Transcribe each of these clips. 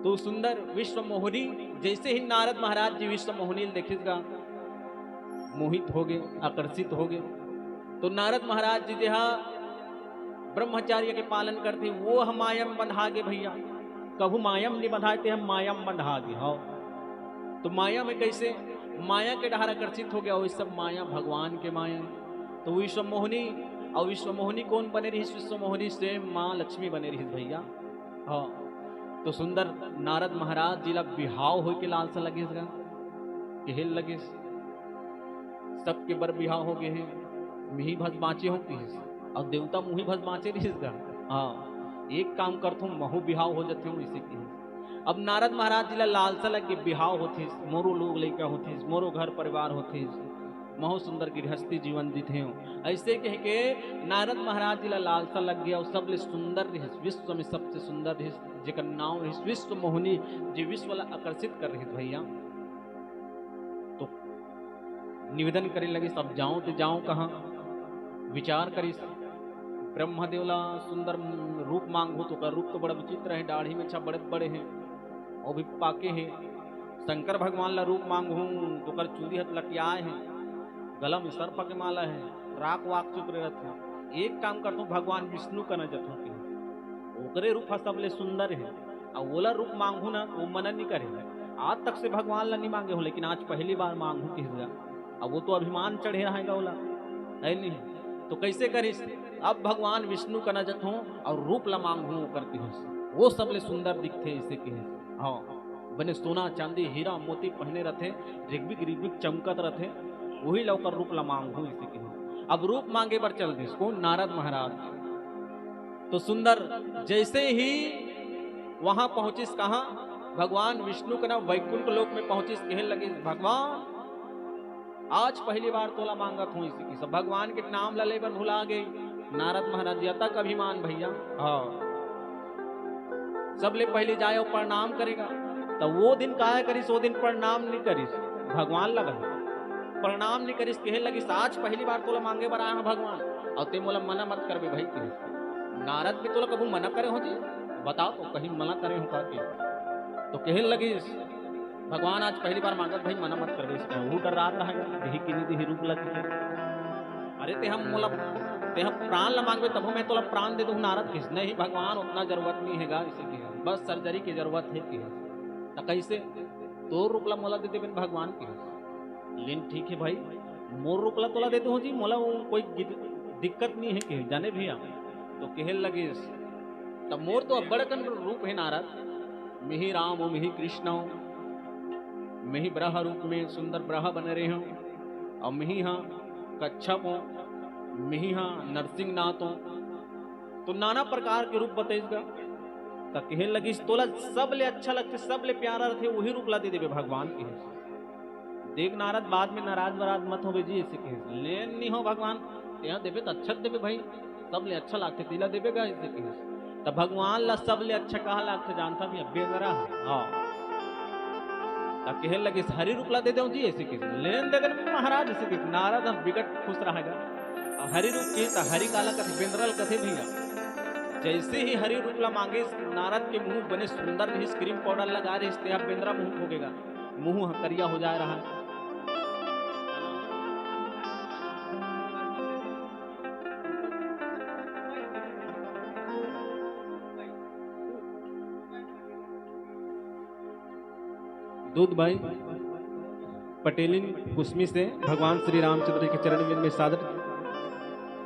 तो सुंदर विश्व मोहिनी जैसे ही नारद महाराज जी विश्व मोहिनी देखेगा मोहित हो गए, आकर्षित हो गए। तो नारद महाराज जी जहा ब्रह्मचार्य के पालन करते वो हम मायम बंधागे भैया, कभू मायम नहीं बंधाते हम मायम बंधागे। हाँ तो माया में कैसे माया के डहार आकर्षित हो गया, वही सब माया भगवान के माया। तो विश्व मोहिनी और विश्व मोहिनी कौन बने रही? विश्व मोहिनी से माँ लक्ष्मी बने रही भैया। हाँ तो सुंदर नारद महाराज जिला बिहाव हो के लाल सा लगे केहल लगे सबके बर बिहाव हो गए हैं, मिही भस बाँचे होती है और देवता मुही भस बाँचे रही। हाँ एक काम करता हूँ महू बिहाव हो जाते हूँ इसे की। अब नारद महाराज जिला लालसा लग के बिहाव होती, मोरो लोग लड़का होती, मोरो घर परिवार होती, महु सुंदर गृहस्थी जीवन जीते हो। ऐसे कह के नारद महाराज जिला लालसा लग गया और सब ले सुंदर विश्व में सबसे सुंदर जेकर नाम विश्व मोहिनी जी विश्व वाला आकर्षित कर रही भैया। तो निवेदन करे लगे सब जाऊं तो जाऊं कहाँ, विचार करी ब्रह्मदेवला सुंदर रूप मांगो तो का रूप तो बड़ा विचित्र है, दाढ़ी में छा बड़े बड़े हैं और भी पाके हैं। शंकर भगवान ला रूप मांगू तो कर चूड़ी हथ लटियाए हैं, गला में सर्प के माला है, राख वाक चुप रहते हैं। एक काम करता हूँ भगवान विष्णु का नजर होती है, ओकरे रूप सबले सुंदर है और ओला रूप मांगू ना वो मनन नहीं करे। आज तक से भगवान ला नहीं मांगे हो, लेकिन आज पहली बार मांगू किस अब वो तो अभिमान चढ़े रहेगा ओला है नहीं। तो कैसे करिस? अब भगवान विष्णु का नजर हो और रूप ला मांगू करती हो, वो सबले सुंदर दिखते इसे के। हाँ बने सोना चांदी हीरा मोती पहने रहते, रिगबिक रिगबिक चमकत रहते, वही लौकर रूप ला मांगू इसे के। अब रूप मांगे पर चल दिस कौन? नारद महाराज। तो सुंदर जैसे ही वहां पहुंचिस कहा भगवान विष्णु का नाम वैकुंठ लोक में पहुंचिस, कहे लगे भगवान आज पहली बार तोला मांगत हूँ इसी की। सब भगवान के नाम लले पर भुला गई नारद महाराज जी तक अभिमान भैया। हाँ सबले पहले जाए प्रणाम करेगा, तो वो दिन काया करिस, वो दिन प्रणाम नहीं करिस भगवान लगा प्रणाम नहीं करिस, कहे लगी आज पहली बार तोला मांगे बर आया भगवान और ते मोला मना मत करबे भाई। नारद भी तोला कबू मना करे हो जी, बताओ तो कहीं मना करे हो का के? तो कहे लगी भगवान आज पहली बार मांगत भाई मना मत कर इसका, वो डर रहा रहेगा यही की निधि रूप लग। अरे ते हम मोला ते हम प्राण ला मांगबे तब मैं तोला प्राण दे दूं। नारद किस नहीं भगवान उतना जरूरत नहीं हैगा इसे की, बस सर्जरी की जरूरत है की। तो कैसे तो रूप ला मोला दे देबे भगवान की? लेकिन ठीक है भाई मोर रूप ला तोला दे दूं जी, मोला कोई दिक्कत नहीं है कि जाने भैया। तो कहे लगे तब मोर तो बड़कन रूप है नारद, मिही राम हो मिही कृष्ण हो, मिही ब्रह रूप में सुंदर ब्रह बने रहे हो, और मिही हाँ कच्छप हो, मिही हाँ नरसिंह नाथ हो, तो नाना प्रकार के रूप बताइएगा। तो कहे लगी तोला सब ले अच्छा लगते सब ले प्यारा रहते वही रूप ला दे देवे भगवान के। देख नारद बाद में नाराज वराज मत हो जी, ऐसे कहे ले नहीं हो भगवान यहाँ देवे तो अच्छा देवे भाई, सब ले अच्छा लगते तिला देवेगा ऐसे कहे। तो भगवान ला सब ले अच्छा कहा लगते जानता भी बेदरा। हाँ कहे लगे हरी रूप ला दे दो जी ऐसे किस लेन देन महाराज ऐसे किस। नारद हम विकट खुश रहेगा और हरी रूप की तो हरी काला कथे बेंद्रल कथे भैया। जैसे ही हरी रूप ला मांगे नारद के मुंह बने सुंदर नहीं, क्रीम पाउडर लगा रहे इससे अब बेंद्रा मुंह होगेगा, मुंह करिया हो जा रहा है। दूध भाई पटेलिन कुसमी से भगवान श्री रामचंद्र के चरण में सादर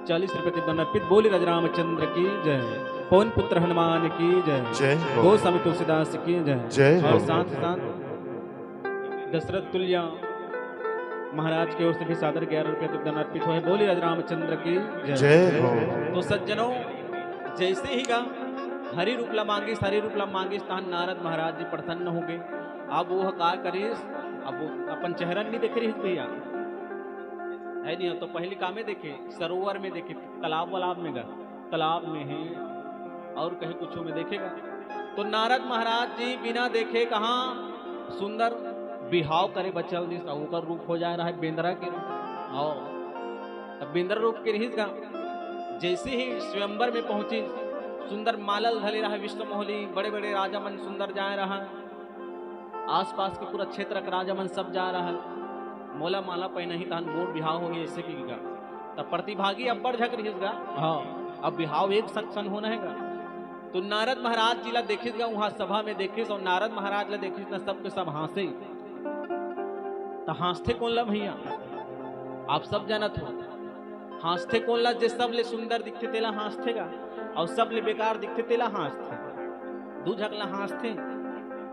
40 रुपए अर्पित। बोली राज रामचंद्र की जय, पवन पुत्र हनुमान की जय, गो स्वामी तुलसीदास की जय। और साथ साथ दशरथ तुल्य महाराज की ओर से भी सादर 11 रुपए अर्पित हुए। बोली राज रामचंद्र की जय। तो सज्जनों जैसे ही का हरि रूप ला मांगिस हरि रूप ला मांगिस तहन नारद महाराज जी प्रसन्न हो गए। अब वो का करिस, अब वो अपन चेहरा नहीं देख रही भैया है नहीं, तो पहले कामे देखे सरोवर में देखे, तालाब वालाब में गए, तालाब में है और कहीं कुछ में देखेगा। तो नारद महाराज जी बिना देखे कहा सुंदर बिहाव करे बचल दिस ओकर रूप हो जा रहा है बेंद्रा के रूप। और बेंद्रा रूप के रही जैसे ही स्वयंवर में पहुंची सुंदर मालल धले रहा विश्व मोहली, बड़े बड़े राजा मन सुंदर जाए रहा, आसपास के पूरा क्षेत्र का राजा मन सब जा रहा, मोला माला पहना ही तहन मोर बिहाव हो गई ऐसे की गा। तब प्रतिभागी अब्बर झक रही गा, हाँ अब बिहाव एक सत्सन होना हैगा। तो नारद महाराज जी ला देखिस गा, वहां सभा में देखिस, और नारद महाराज ला देखिस ना सबके सब हंसे। तो हंसते कौन ला भैया, आप सब जानत हो हंसते कौन ला, जे सब ले सुंदर दिखते तेला हंसतेगा, और सब ले बेकार दिखते तेला हंसते, दू झकला हंसते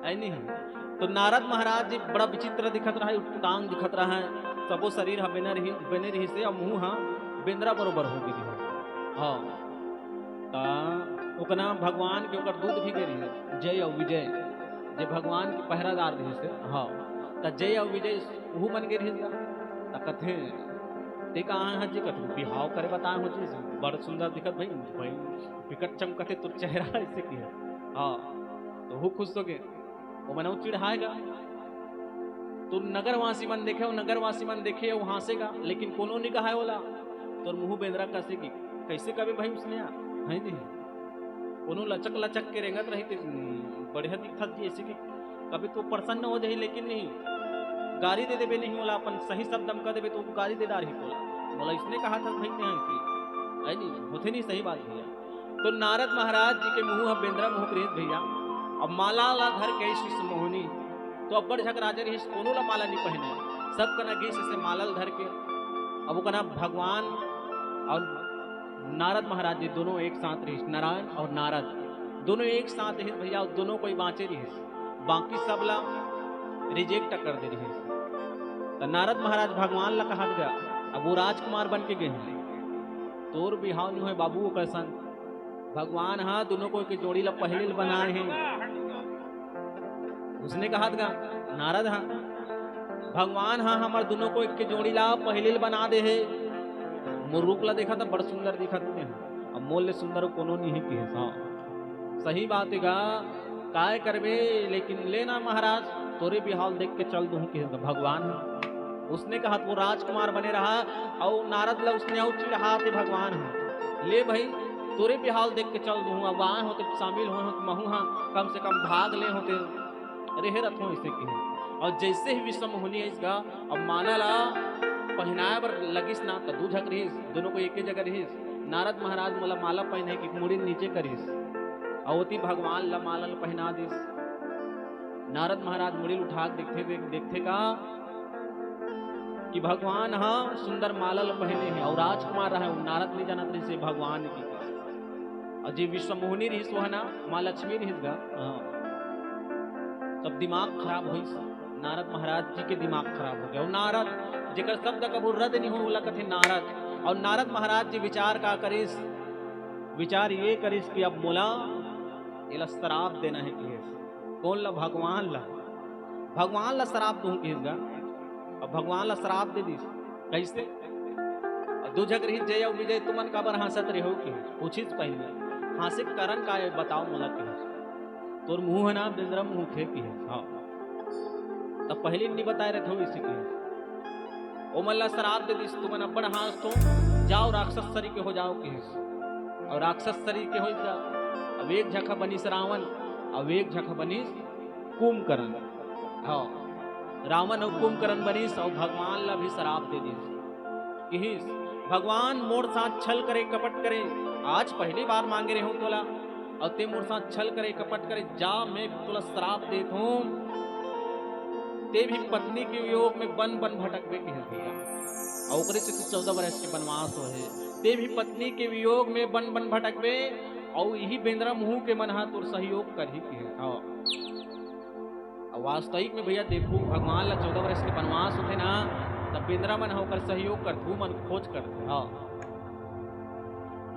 ऐ नहीं। तो नारद महाराज जी बड़ा विचित्र दिखत रहा है, टांग दिखत रहा है, सबो शरीर हा बने रही से, और मुंह हा बेंद्रा बरोबर हो गई हाँ। ता ओकना भगवान के ओकर दूध भी गिरी है, जय और विजय जे भगवान के पहरादार रही से हाँ। ता जय और विजय वह मन गिरी ता कथे ते कहाँ है जी कथू बिहाव करे बताए हो चीज बड़ सुंदर दिखत भाई भाई विकट चमकते तो चेहरा ऐसे की है हाँ। तो वो खुश हो गए, वो मना चिढ़ाएगा। तो नगरवासी मन देखे, वो नगरवासी मन देखे वो हंसेगा, लेकिन कोनो नहीं कहा बोला तो मुंह बेंद्रा कैसे की कैसे कभी भाई उसने यार है नहीं, कोनो लचक लचक के रेंगत रही थी बढ़िया दिखत जी ऐसे की कभी तो प्रसन्न हो जाए, लेकिन नहीं गाड़ी दे देवे नहीं बोला, अपन सही शब्द हम कह देवे तो गाड़ी दे डारी बोला बोला इसने कहा था भाई नहीं है नहीं होते नहीं सही बात भैया। तो नारद महाराज जी के मुंह बेंद्रा मुंह प्रेत भैया, अब माला ला धर के शिष्य मोहनी, तो अब्बर झक राजा रही कोनो ला माला नहीं पहने, सब कना गीस से मालल धर के, अब वो कना भगवान और नारद महाराज जी दोनों एक साथ रही, नारायण और नारद दोनों एक साथ रही भैया, दोनों कोई बाँचे रही, बाकी सब ला रिजेक्ट कर दे रही। तो नारद महाराज भगवान ला कहा गया, अब वो राजकुमार बन के गए हैं, तोर बिहाव नहीं है बाबू वो कैसन भगवान हाँ दोनों को एक जोड़ी ला पहले बनाए हैं। उसने कहा था नारद हाँ भगवान हाँ हमारे दोनों को एक जोड़ी ला पहले बना दे है, मुर्रूप ला देखा था बड़ सुंदर दिखा तुम्हें, अब मोल ले सुंदर कोनो नहीं है कि हाँ सही बात है काय करबे, लेकिन लेना महाराज तोरे भी हाल देख के चल दूं कि भगवान है। उसने कहा वो राजकुमार बने रहा, और नारद ला उसने और चिढ़ा थे भगवान है ले भाई तोरे भी हाल देख के चल दूं, अब आए होते शामिल हो महू हाँ कम से कम भाग ले होते रेहे रथों इसे की। और जैसे ही विश्व मोहनी इसका अब माला ला पहनाए पर लगिस ना तो दू झक रहीस, दोनों को एक ही जगह रहीस, नारद महाराज मला माला पहने की मुड़ी नीचे करीस, अवती भगवान ला माला पहना दिस। नारद महाराज मुड़ी उठा देखते का कि भगवान हाँ सुंदर माला पहने हैं, और राजकुमार रहा है नारद नहीं जानत रही से भगवान की, और जी विश्व मोहनी रही सोहना माँ लक्ष्मी रही तब दिमाग खराब हुई, नारद महाराज जी के दिमाग खराब हो गया। और नारद जेकर शब्द कबू रद्द नहीं हो बोला कथे नारद, और नारद महाराज जी विचार का करिस, विचार ये करिस कि अब मोला ये शराब देना है कि कौन ला भगवान ला शराब दूं कि अब भगवान ला शराब दे दीस कैसे, दो झक रही जय और विजय तुमन का बर हंसत रहो कि पूछिस पहले हंसे कारण का है बताओ मोला कि तोर मुंह है ना बेंद्रा मुंह थे कि हाँ तब पहले नहीं बताए रहे थे इसी के ओ मल्ला शराब दे दिस तुमन अब्बड़ हास तो जाओ राक्षस सरी के हो जाओ कि, और राक्षस सरी के हो जाओ। अब एक झखा बनीस रावण, अब एक झखा बनीस कुंभकर्ण, हाँ रावण और कुंभकर्ण बनीस, और भगवान ला भी शराब दे दिस भगवान मोर साथ छल करे कपट करे, आज पहली बार मांगे रहे हूं तोला, और ते मोर साथ छल करे कपट करे, जा मैं तोला शराब देत हूं, ते भी पत्नी के वियोग में बन बन भटकबे की है, और ओकरे से 14 वर्ष के वनवास हो है, ते भी पत्नी के वियोग में बन बन भटकबे, और यही बेंद्रा मुंह के मन हाथ और सहयोग कर ही की है। वास्तविक में भैया देखो भगवान ला 14 वर्ष के वनवास होते ना, तब बेंद्रा मन होकर सहयोग कर थू मन खोज करते हाँ।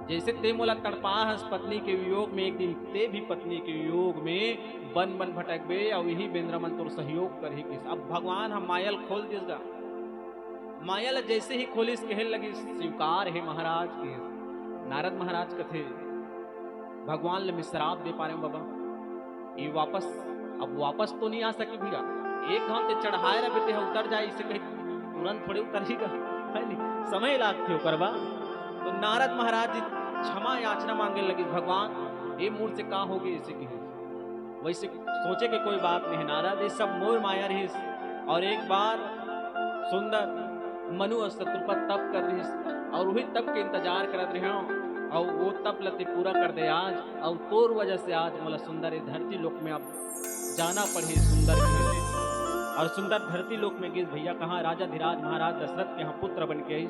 जैसे ते मोला तड़पा हस पत्नी के वियोग में, एक दिन ते भी पत्नी के वियोग में बन बन भटकबे, और यही बेंद्रा मन तोर सहयोग कर ही किस। अब भगवान हम मायल खोल दिसगा, मायल जैसे ही खोलिस कहे लगी स्वीकार है महाराज के। नारद महाराज कथे भगवान ले शराब दे पा रहे बाबा, ये वापस अब वापस तो नहीं आ सके भैया, एक घाव ते चढ़ाए रहे बेटे उतर जाए, इसे कहीं तुरंत थोड़े उतरेगा है नहीं, समय लागते हो करवा। तो नारद महाराज जी क्षमा याचना मांगे लगे, भगवान ये मूड से कहाँ होगी ऐसे की वैसे सोचे कि कोई बात नहीं नारद, ये सब मोर माया रही। और एक बार सुंदर मनु और शत्रुपा तप कर रही और वही तप के इंतजार करत रहे और वो तप लते पूरा कर दे आज। और तोर वजह से आज मोला सुंदर धरती लोक में अब जाना पड़े सुंदर के लिए। और सुंदर धरती लोक में गिर भैया कहाँ राजा धीराज महाराज दशरथ के यहाँ पुत्र बन के आई।